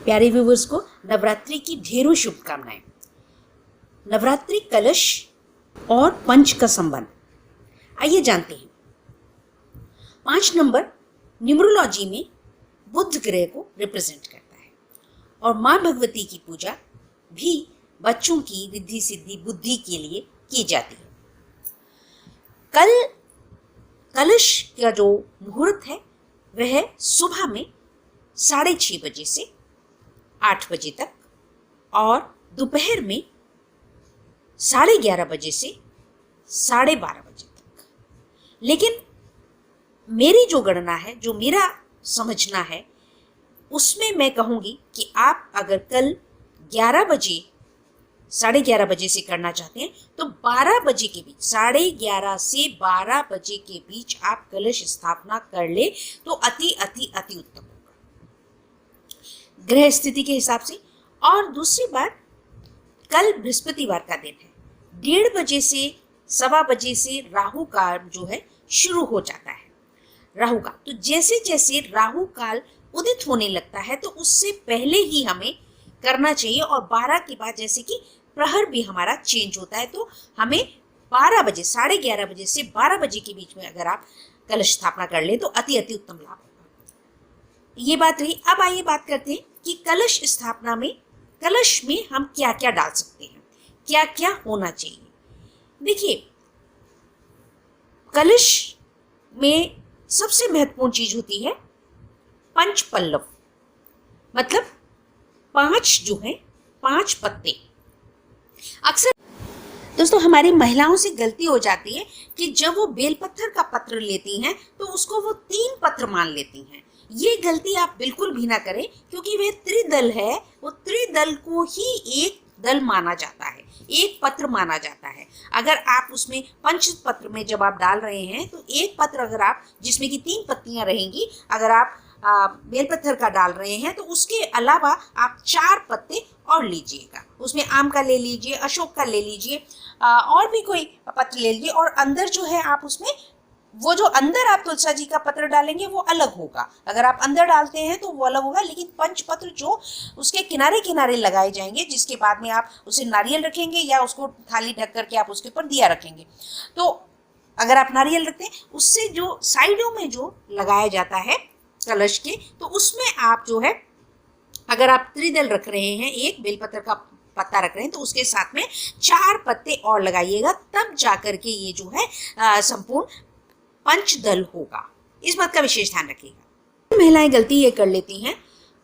प्यारे व्यूवर्स को नवरात्रि की ढेरों शुभकामनाएं। नवरात्रि कलश और पंच का संबंध आइए जानते हैं। 5 नंबर न्यूमरोलॉजी में बुध ग्रह को रिप्रेजेंट करता है और माँ भगवती की पूजा भी बच्चों की रिद्धि सिद्धि बुद्धि के लिए की जाती है। कल कलश का जो मुहूर्त है वह सुबह में 6:30 बजे से 8 बजे तक और दोपहर में 11:30 बजे से 12:30 बजे तक। लेकिन मेरी जो गणना है, जो मेरा समझना है, उसमें मैं कहूँगी कि आप अगर कल 11 बजे 11:30 बजे से करना चाहते हैं तो 12 बजे के बीच 11:30 से 12 बजे के बीच आप कलश स्थापना कर ले तो अति अति अति उत्तम होगा ग्रह स्थिति के हिसाब से। और दूसरी बात, कल बृहस्पतिवार का दिन है, 1:30 बजे से 1:15 बजे से राहु काल जो है शुरू हो जाता है। राहु काल तो जैसे जैसे राहु काल उदित होने लगता है तो उससे पहले ही हमें करना चाहिए और 12 के बाद जैसे कि प्रहर भी हमारा चेंज होता है तो हमें 12 बजे 11:30 बजे से 12 बजे के बीच में अगर आप कलश स्थापना कर ले तो अति अति उत्तम लाभ होगा। ये बात रही। अब आइए बात करते हैं कि कलश स्थापना में कलश में हम क्या क्या डाल सकते हैं, क्या क्या होना चाहिए। देखिए, कलश में सबसे महत्वपूर्ण चीज होती है पंच पल्लव, मतलब 5 जो है 5 पत्ते। अक्सर दोस्तों हमारी महिलाओं से गलती हो जाती है कि जब वो बेलपत्थर का पत्र लेती हैं तो उसको वो 3 पत्र मान लेती हैं। ये गलती आप बिल्कुल भी ना करें क्योंकि वह त्रिदल है, वो त्रिदल को ही एक दल माना जाता है, एक पत्र माना जाता है। अगर आप उसमें पंच पत्र में जब आप डाल रहे हैं तो एक पत्र अगर आप जिसमें कि 3 पत्तियां रहेंगी, अगर आप बेलपत्थर का डाल रहे हैं तो उसके अलावा आप 4 पत्ते और लीजिएगा। उसमें आम का ले लीजिए, अशोक का ले लीजिए, और भी कोई पत्र ले लीजिए। और अंदर जो है आप उसमें वो जो अंदर आप तुलसा जी का पत्र डालेंगे वो अलग होगा। अगर आप अंदर डालते हैं तो वो अलग होगा, लेकिन पंच पत्र जो उसके किनारे किनारे लगाए जाएंगे, जिसके बाद में आप उसे नारियल रखेंगे या उसको थाली ढक करके आप उसके ऊपर दिया रखेंगे। तो अगर आप नारियल रखते हैं उससे जो साइडों में जो लगाया जाता है कलश के, तो उसमें आप जो है अगर आप त्रिदल रख रहे हैं, एक बेलपत्र का पत्ता रख रहे हैं तो उसके साथ में 4 पत्ते और लगाइएगा, तब जाकर के ये जो है संपूर्ण पंचदल होगा। इस बात का विशेष ध्यान रखिएगा। महिलाएं गलती ये कर लेती हैं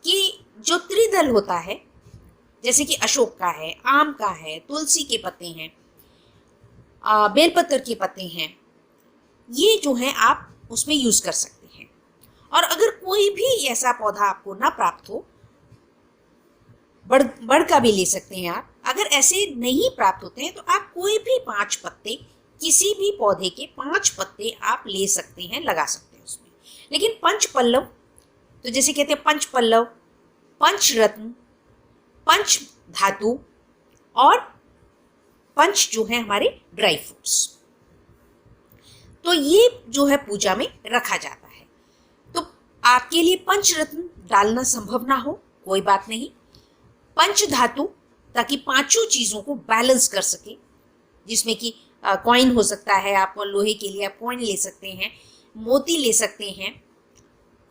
कि जो त्रिदल होता है, जैसे कि अशोक का है, आम का है, तुलसी के पत्ते हैं, बेलपत्र के पत्ते हैं, ये जो है आप उसमें यूज कर सकते हैं। और अगर कोई भी ऐसा पौधा आपको ना प्राप्त हो, बड़ का भी ले सकते हैं आप। अगर ऐसे नहीं प्राप्त होते हैं तो आप कोई भी 5 पत्ते, किसी भी पौधे के 5 पत्ते आप ले सकते हैं, लगा सकते हैं उसमें। लेकिन पंच पल्लव तो जैसे कहते हैं पंच पल्लव, पंच रत्न, पंच धातु और पंच जो है हमारे ड्राई फ्रूट्स, तो ये जो है पूजा में रखा जाता है। तो आपके लिए पंच रत्न डालना संभव ना हो, कोई बात नहीं। पंच धातु, ताकि 5 चीजों को बैलेंस कर सके, जिसमें कि कॉइन हो सकता है, आप लोहे के लिए आप कॉइन ले सकते हैं, मोती ले सकते हैं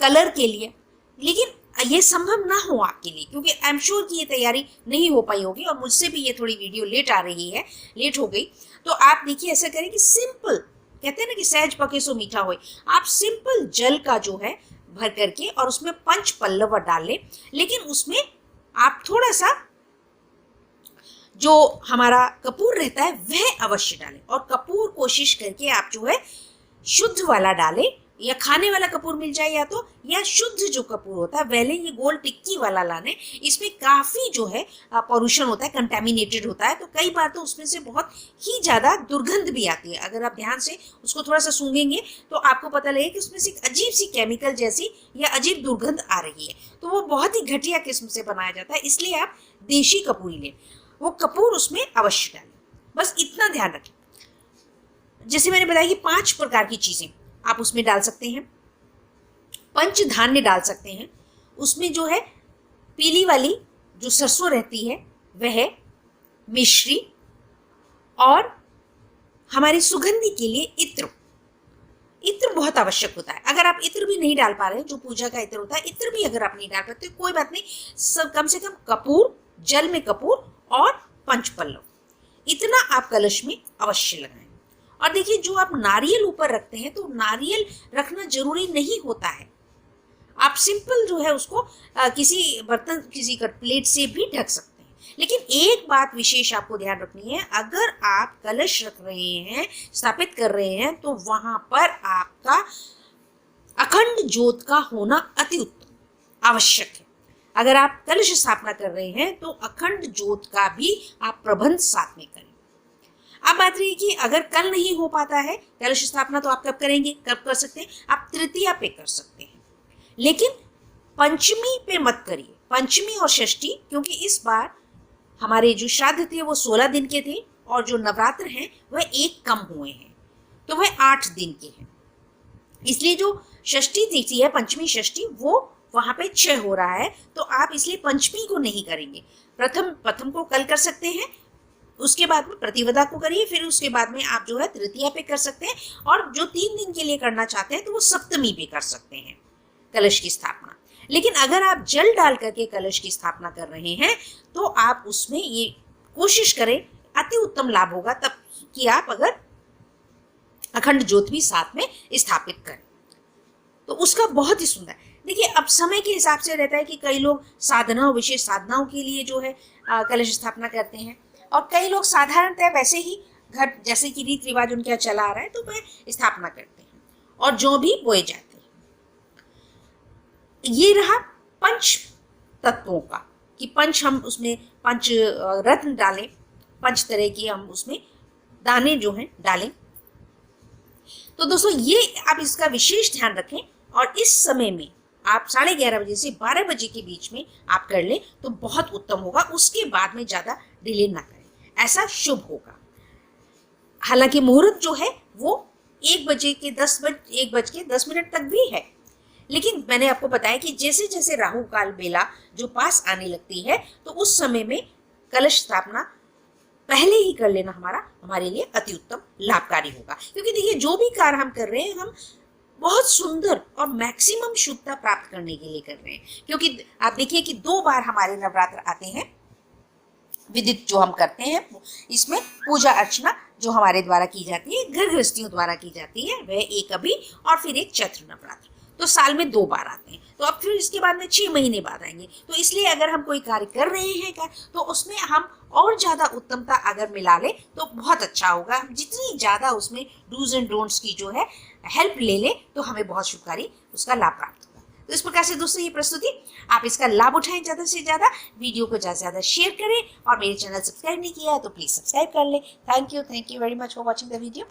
कलर के लिए। लेकिन ये संभव ना हो आपके लिए क्योंकि आई एम श्योर कि ये तैयारी नहीं हो पाई होगी और मुझसे भी ये थोड़ी वीडियो लेट आ रही है, लेट हो गई। तो आप देखिए, ऐसा करें कि सिंपल, कहते हैं ना कि सहज पके सो मीठा होए, आप सिंपल जल का जो है भर करके और उसमें पंच पल्लव डाल लें। लेकिन उसमें आप थोड़ा सा जो हमारा कपूर रहता है वह अवश्य डालें, और कपूर कोशिश करके आप जो है शुद्ध वाला डालें, या खाने वाला कपूर मिल जाए या शुद्ध जो कपूर होता है वह लें। ये गोल टिक्की वाला लाने, इसमें काफ़ी जो है पॉल्यूशन होता है, कंटेमिनेटेड होता है, तो कई बार तो उसमें से बहुत ही ज़्यादा दुर्गंध भी आती है। अगर आप ध्यान से उसको थोड़ा सा सूंघेंगे तो आपको पता लगेगा कि उसमें से एक अजीब सी केमिकल जैसी या अजीब दुर्गंध आ रही है, तो वो बहुत ही घटिया किस्म से बनाया जाता है। इसलिए आप देशी कपूर ही लें, वो कपूर उसमें अवश्य डालें, बस इतना ध्यान रखें। जैसे मैंने बताया कि 5 प्रकार की चीज़ें आप उसमें डाल सकते हैं। पंच धान्य डाल सकते हैं, उसमें जो है पीली वाली जो सरसों रहती है वह, मिश्री, और हमारी सुगंधि के लिए इत्र। इत्र बहुत आवश्यक होता है। अगर आप इत्र भी नहीं डाल पा रहे हैं, जो पूजा का इत्र होता है, इत्र भी अगर आप नहीं डाल पाते कोई बात नहीं, सब कम से कम कपूर, जल में कपूर और पंचपल्लव, इतना आप कलश में अवश्य लगाएं। और देखिए, जो आप नारियल ऊपर रखते हैं तो नारियल रखना जरूरी नहीं होता है, आप सिंपल जो है उसको किसी बर्तन, किसी का प्लेट से भी ढक सकते हैं। लेकिन एक बात विशेष आपको ध्यान रखनी है, अगर आप कलश रख रहे हैं, स्थापित कर रहे हैं, तो वहां पर आपका अखंड ज्योत का होना अति उत्तम आवश्यक है। अगर आप कलश स्थापना कर रहे हैं तो अखंड ज्योत का भी आप प्रबंध साथ में करें। अब बात रही कि अगर कल नहीं हो पाता है कलश स्थापना, तो आप कब करेंगे, कब कर सकते हैं? आप तृतीया पे कर सकते हैं, लेकिन पंचमी पे मत करिए, पंचमी और षष्ठी, क्योंकि इस बार हमारे जो श्राद्ध थे वो 16 दिन के थे और जो नवरात्र हैं वह एक कम हुए हैं, तो वह 8 दिन के हैं। इसलिए जो षष्ठी तिथि है, पंचमी षष्ठी, वो वहां पे 6 हो रहा है, तो आप इसलिए पंचमी को नहीं करेंगे। प्रथम को कल कर सकते हैं, उसके बाद में प्रतिपदा को करिए, फिर उसके बाद में आप जो है तृतीया पे कर सकते हैं, और जो 3 दिन के लिए करना चाहते हैं तो वो सप्तमी पे कर सकते हैं कलश की स्थापना। लेकिन अगर आप जल डाल करके कलश की स्थापना कर रहे हैं तो आप उसमें ये कोशिश करें, अति उत्तम लाभ होगा तब कि आप अगर अखंड ज्योत भी साथ में स्थापित करें, तो उसका बहुत ही सुंदर। देखिए, अब समय के हिसाब से रहता है कि कई लोग साधनाओं, विशेष साधनाओं के लिए जो है कलश स्थापना करते हैं, और कई लोग साधारणतः वैसे ही घर, जैसे कि रीति रिवाज उनके यहाँ चला आ रहा है, तो वह स्थापना करते हैं और जो भी बोए जाते हैं। ये रहा पंच तत्वों का, कि पंच, हम उसमें पंच रत्न डालें, 5 तरह की हम उसमें दाने जो हैं डालें। तो दोस्तों, ये आप इसका विशेष ध्यान रखें, और इस समय में आप 11:30 बजे से 12 बजे के बीच में आप कर लें तो बहुत उत्तम होगा। उसके बाद में ज़्यादा डिले ना करें, ऐसा शुभ होगा। हालांकि मुहूर्त जो है वो 1 बजे के 10 मिनट तक भी है, लेकिन मैंने आपको बताया कि जैसे जैसे राहु काल बेला जो पास आने लगती है, तो उस समय में कलश स्थापना पहले ही कर लेना हमारे लिए अति उत्तम लाभकारी होगा। क्योंकि देखिए, जो भी कार्य हम कर रहे हैं, हम बहुत सुंदर और मैक्सिमम शुद्धता प्राप्त करने के लिए कर रहे हैं। क्योंकि आप देखिए कि 2 बार हमारे नवरात्र आते हैं, विदित जो हम करते हैं, इसमें पूजा अर्चना जो हमारे द्वारा की जाती है, घर गृहस्थियों द्वारा की जाती है, वह एक अभी और फिर एक चैत्र नवरात्र, तो साल में 2 बार आते हैं। तो अब फिर इसके बाद में 6 महीने बाद आएंगे। तो इसलिए अगर हम कोई कार्य कर रहे हैं तो उसमें हम और ज़्यादा उत्तमता अगर मिला लें तो बहुत अच्छा होगा। हम जितनी ज़्यादा उसमें डूज एंड डोंट्स की जो है हेल्प ले लें तो हमें बहुत शुभकारी उसका लाभ प्राप्त होगा। तो इस प्रकार से दोस्तों, ये प्रस्तुति आप इसका लाभ उठाएं, ज़्यादा से ज़्यादा वीडियो को ज़्यादा से ज़्यादा शेयर करें, और मेरे चैनल सब्सक्राइब नहीं किया है तो प्लीज़ सब्सक्राइब कर लें। Thank you very much for watching the video.